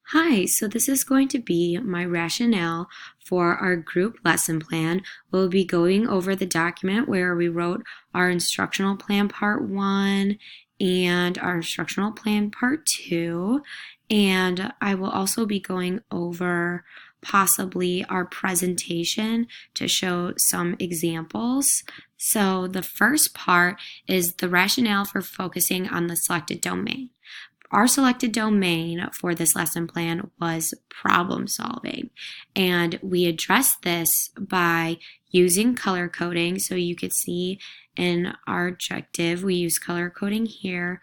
Hi, so this is going to be my rationale for our group lesson plan. We'll be going over the document where we wrote our instructional plan part 1 and our instructional plan part 2. And I will also be going over possibly our presentation to show some examples. So the first part is the rationale for focusing on the selected domain. Our selected domain for this lesson plan was problem solving, and we addressed this by using color coding. So you could see in our objective, we use color coding here.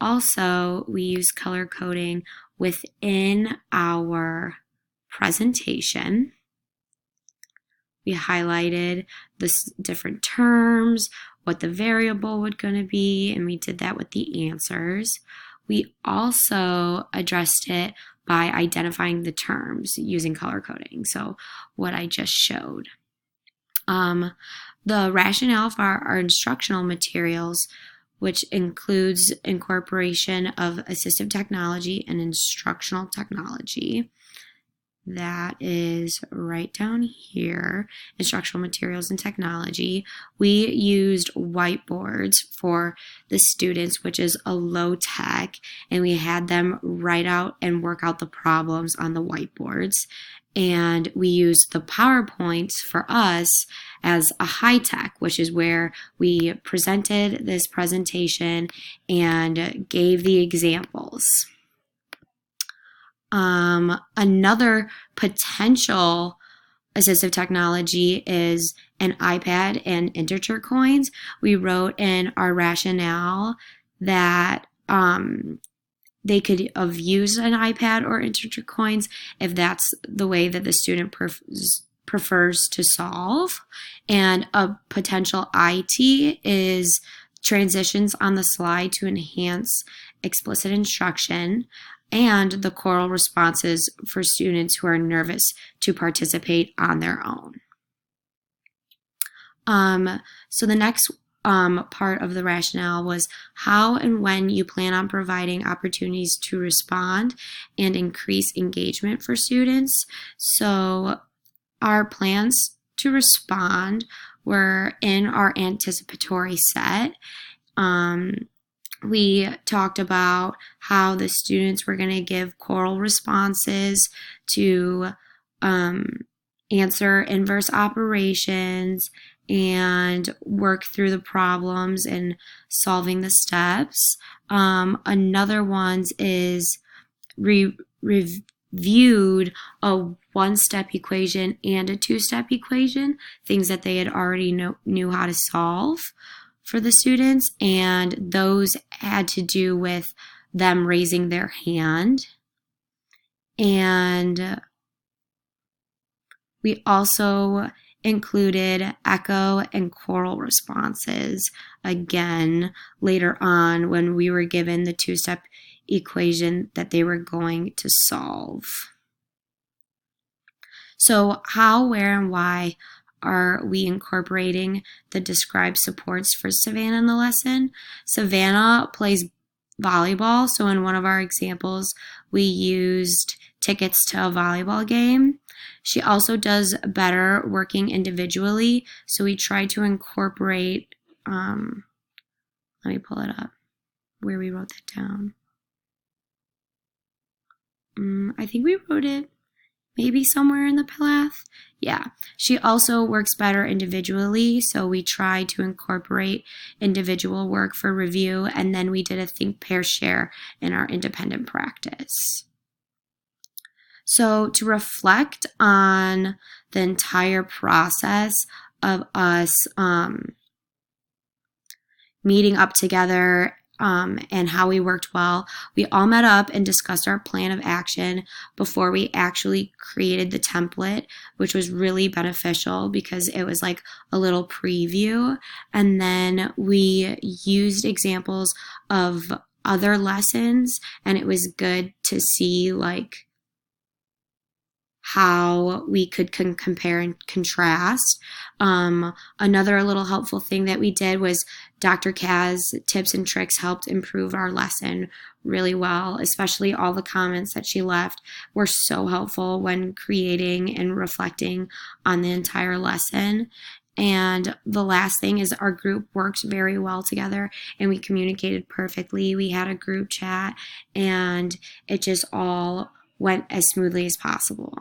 Also, we use color coding within our presentation. We highlighted the different terms, what the variable would going to be, and we did that with the answers. We also addressed it by identifying the terms using color coding, so what I just showed. The rationale for our instructional materials, which includes incorporation of assistive technology and instructional technology. That is right down here, instructional materials and technology. We used whiteboards for the students, which is a low tech, and we had them write out and work out the problems on the whiteboards. And we used the PowerPoints for us as a high tech, which is where we presented this presentation and gave the examples. Another potential assistive technology is an iPad and integer coins. We wrote in our rationale that they could have used an iPad or integer coins if that's the way that the student prefers to solve. And a potential IT is transitions on the slide to enhance explicit instruction, and the choral responses for students who are nervous to participate on their own. So the next part of the rationale was how and when you plan on providing opportunities to respond and increase engagement for students. So our plans to respond were in our anticipatory set. We talked about how the students were going to give choral responses to answer inverse operations and work through the problems and solving the steps. Another one is reviewed a one-step equation and a two-step equation, things that they had already knew how to solve for the students, and those had to do with them raising their hand. And we also included echo and choral responses again later on when we were given the two-step equation that they were going to solve. So how, where, and why are we incorporating the described supports for Savannah in the lesson? Savannah plays volleyball, so in one of our examples, we used tickets to a volleyball game. She also does better working individually, so we tried to incorporate, let me pull it up, where we wrote that down. I think we wrote it maybe somewhere in the path. Yeah, she also works better individually, so we tried to incorporate individual work for review, and then we did a think, pair, share in our independent practice. So to reflect on the entire process of us meeting up together and how we worked well, we all met up and discussed our plan of action before we actually created the template, which was really beneficial because it was like a little preview. And then we used examples of other lessons, and it was good to see like how we could compare and contrast. Another little helpful thing that we did was Dr. Kaz's tips and tricks helped improve our lesson really well, especially all the comments that she left were so helpful when creating and reflecting on the entire lesson. And the last thing is our group worked very well together and we communicated perfectly. We had a group chat and it just all went as smoothly as possible.